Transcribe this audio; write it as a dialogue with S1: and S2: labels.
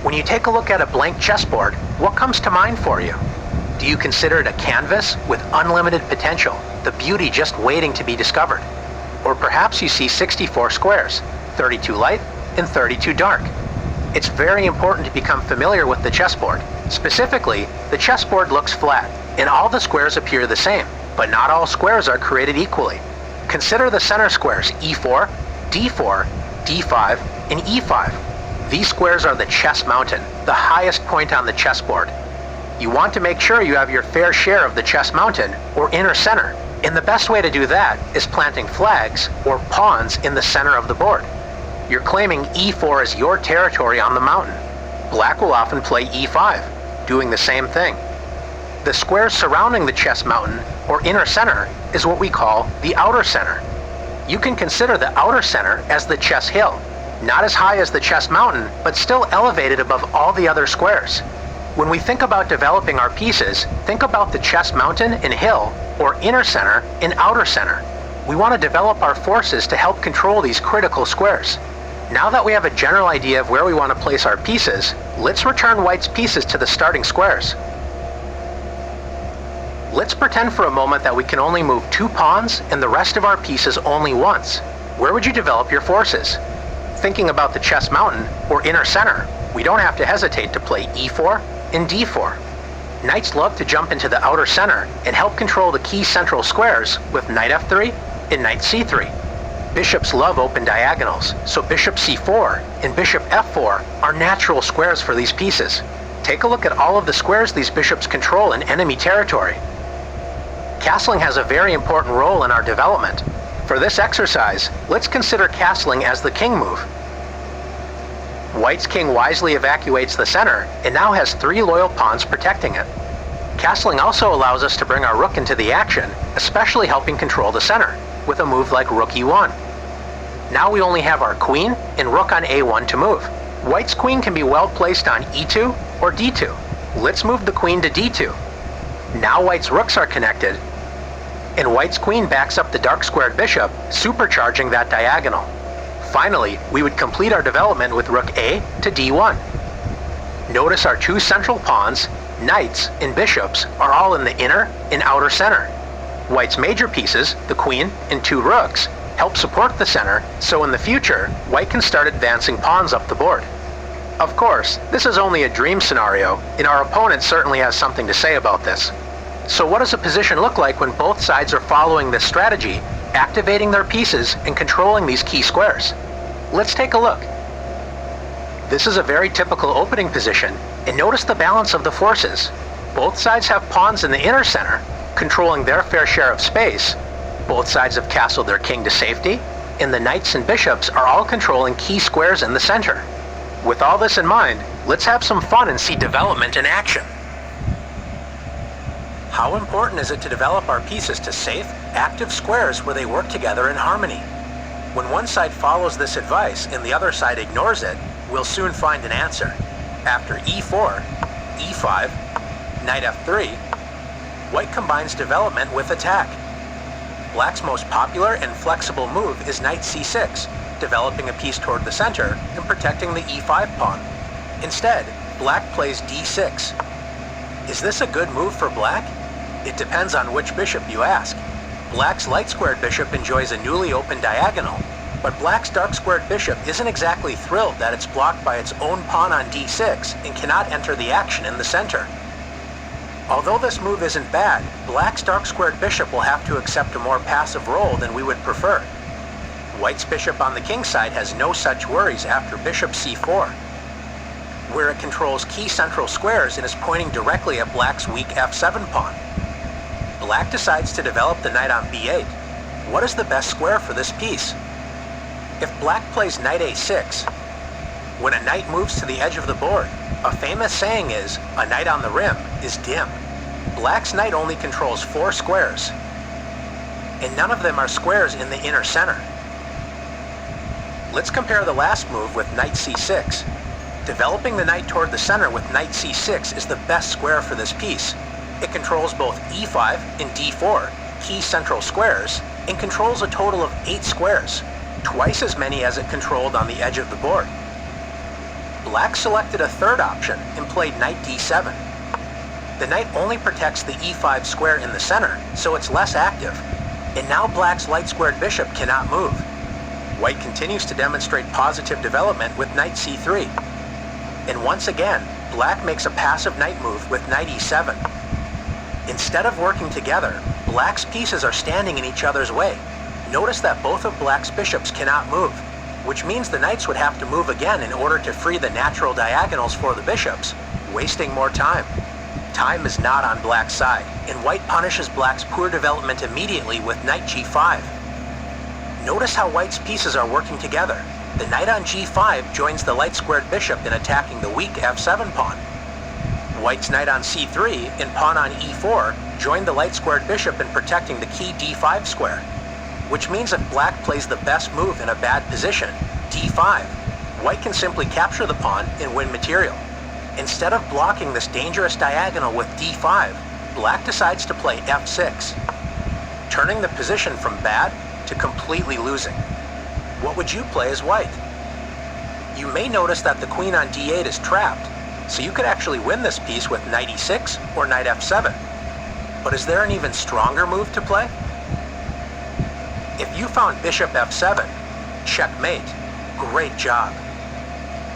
S1: When you take a look at a blank chessboard, what comes to mind for you? Do you consider it a canvas with unlimited potential, the beauty just waiting to be discovered? Or perhaps you see 64 squares, 32 light and 32 dark. It's very important to become familiar with the chessboard. Specifically, the chessboard looks flat, and all the squares appear the same, but not all squares are created equally. Consider the center squares E4, D4, D5, and E5. These squares are the chess mountain, the highest point on the chessboard. You want to make sure you have your fair share of the chess mountain, or inner center, and the best way to do that is planting flags, or pawns, in the center of the board. You're claiming E4 as your territory on the mountain. Black will often play E5, doing the same thing. The squares surrounding the chess mountain, or inner center, is what we call the outer center. You can consider the outer center as the chess hill, not as high as the chess mountain, but still elevated above all the other squares. When we think about developing our pieces, think about the chess mountain and hill, or inner center and outer center. We want to develop our forces to help control these critical squares. Now that we have a general idea of where we want to place our pieces, let's return White's pieces to the starting squares. Let's pretend for a moment that we can only move 2 pawns and the rest of our pieces only once. Where would you develop your forces? Thinking about the chess mountain, or inner center, we don't have to hesitate to play E4 and D4. Knights love to jump into the outer center and help control the key central squares with knight F3 and knight C3. Bishops love open diagonals, so bishop C4 and bishop F4 are natural squares for these pieces. Take a look at all of the squares these bishops control in enemy territory. Castling has a very important role in our development. For this exercise, let's consider castling as the king move. White's king wisely evacuates the center and now has 3 loyal pawns protecting it. Castling also allows us to bring our rook into the action, especially helping control the center, with a move like rook E1. Now we only have our queen and rook on A1 to move. White's queen can be well placed on E2 or D2. Let's move the queen to D2. Now White's rooks are connected, and White's queen backs up the dark squared bishop, supercharging that diagonal. Finally, we would complete our development with rook A to D1. Notice our 2 central pawns, knights, and bishops are all in the inner and outer center. White's major pieces, the queen and 2 rooks, help support the center, so in the future, White can start advancing pawns up the board. Of course, this is only a dream scenario, and our opponent certainly has something to say about this. So what does a position look like when both sides are following this strategy, activating their pieces and controlling these key squares? Let's take a look. This is a very typical opening position, and notice the balance of the forces. Both sides have pawns in the inner center, controlling their fair share of space. Both sides have castled their king to safety, and the knights and bishops are all controlling key squares in the center. With all this in mind, let's have some fun and see development in action. How important is it to develop our pieces to safe, active squares where they work together in harmony? When one side follows this advice and the other side ignores it, we'll soon find an answer. After E4, E5, knight F3, White combines development with attack. Black's most popular and flexible move is knight C6, developing a piece toward the center and protecting the E5 pawn. Instead, Black plays D6. Is this a good move for Black? It depends on which bishop you ask. Black's light-squared bishop enjoys a newly opened diagonal, but Black's dark-squared bishop isn't exactly thrilled that it's blocked by its own pawn on D6 and cannot enter the action in the center. Although this move isn't bad, Black's dark-squared bishop will have to accept a more passive role than we would prefer. White's bishop on the king side has no such worries after bishop C4, where it controls key central squares and is pointing directly at Black's weak F7 pawn. Black decides to develop the knight on B8. What is the best square for this piece? If Black plays knight A6, when a knight moves to the edge of the board, a famous saying is, a knight on the rim is dim. Black's knight only controls 4 squares, and none of them are squares in the inner center. Let's compare the last move with knight C6. Developing the knight toward the center with knight C6 is the best square for this piece. It controls both E5 and D4, key central squares, and controls a total of 8 squares, twice as many as it controlled on the edge of the board. Black selected a third option and played knight d7. The knight only protects the e5 square in the center, so it's less active. And now Black's light-squared bishop cannot move. White continues to demonstrate positive development with knight c3. And once again, Black makes a passive knight move with knight e7. Instead of working together, Black's pieces are standing in each other's way. Notice that both of Black's bishops cannot move, which means the knights would have to move again in order to free the natural diagonals for the bishops, wasting more time. Time is not on Black's side, and White punishes Black's poor development immediately with knight g5. Notice how White's pieces are working together. The knight on g5 joins the light-squared bishop in attacking the weak f7 pawn. White's knight on c3 and pawn on e4 join the light-squared bishop in protecting the key d5 square, which means if Black plays the best move in a bad position, d5, White can simply capture the pawn and win material. Instead of blocking this dangerous diagonal with d5, Black decides to play f6, turning the position from bad to completely losing. What would you play as White? You may notice that the queen on d8 is trapped, so you could actually win this piece with knight e6 or knight f7. But is there an even stronger move to play? If you found bishop f7, checkmate, great job.